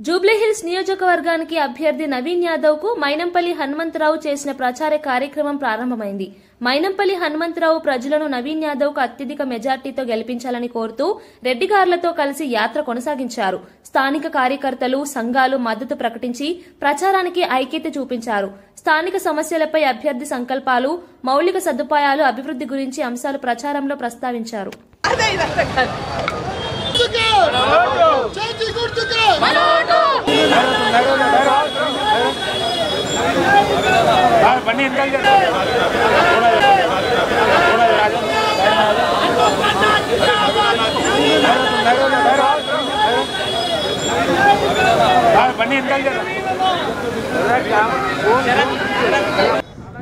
జూబ్లీహిల్స్ నియోజకవర్గానికి అభ్యర్థి నవీన్ యాదవ్ కు మైనంపల్లి హనుమంతరావు చేసిన ప్రచార కార్యక్రమం ప్రారంభమైంది. మైనంపల్లి హనుమంతరావు ప్రజలను నవీన్ యాదవ్ కు అత్యధిక మెజార్టీతో గెలిపించాలని కోరుతూ రెడ్డిగార్లతో కలిసి యాత్ర కొనసాగించారు. స్థానిక కార్యకర్తలు, సంఘాలు మద్దతు ప్రకటించి ప్రచారానికి ఐక్యత చూపించారు. స్థానిక సమస్యలపై అభ్యర్థి సంకల్పాలు, మౌలిక సదుపాయాలు, అభివృద్ధి గురించి అంశాలు ప్రచారంలో ప్రస్తావించారు.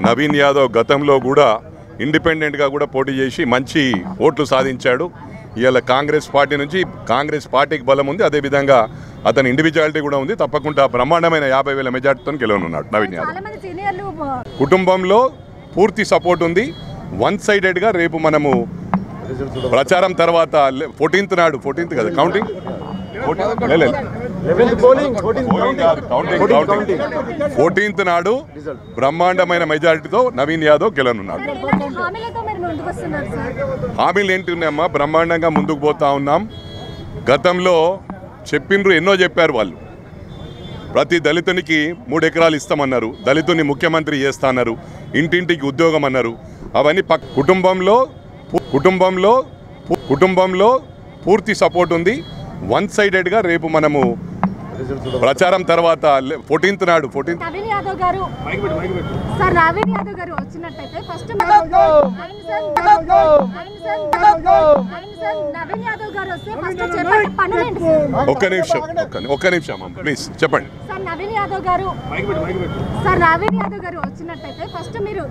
నవీన్ యాదవ్ గతంలో కూడా ఇండిపెండెంట్గా కూడా పోటీ చేసి మంచి ఓట్లు సాధించాడు. ఇవాళ కాంగ్రెస్ పార్టీ నుంచి కాంగ్రెస్ పార్టీకి బలం ఉంది, అదేవిధంగా అతని ఇండివిజువాలిటీ కూడా ఉంది. తప్పకుండా బ్రహ్మాండమైన 50,000 మెజార్టీతో గెలవనున్నాడు నవీన్ యాదవ్. కుటుంబంలో పూర్తి సపోర్ట్ ఉంది. వన్ సైడెడ్గా రేపు మనము ప్రచారం తర్వాత 14th నాడు, 14th కదా కౌంటింగ్, 14th నాడు బ్రహ్మాండమైన మెజారిటీతో నవీన్ యాదవ్ గెలవనున్నాడు. హామీలు ఏంటి ఉన్నాయమ్మా? బ్రహ్మాండంగా ముందుకు పోతా ఉన్నాం. గతంలో చెప్పిండ్రు, ఎన్నో చెప్పారు వాళ్ళు. ప్రతి దళితునికి 3 ఎకరాలు ఇస్తామన్నారు, దళితుని ముఖ్యమంత్రి చేస్తా అన్నారు, ఇంటింటికి ఉద్యోగం అన్నారు. అవన్నీ కుటుంబంలో పూర్తి సపోర్ట్ ఉంది. వన్ సైడెడ్గా రేపు మనము ప్రచారం తర్వాత 14th నాడు, 14th నవీన్ యాదవ్ గారు వచ్చినట్టయితే ఫస్ట్ నవీన్ యాదవ్ గారు వస్తే ఫస్ట్ చెప్పండి పనులేంటి సార్? ఒక్క నిమిషం ప్లీజ్ చెప్పండి సార్. నవీన్ యాదవ్ గారు వచ్చినట్టయితే ఫస్ట్ మీరు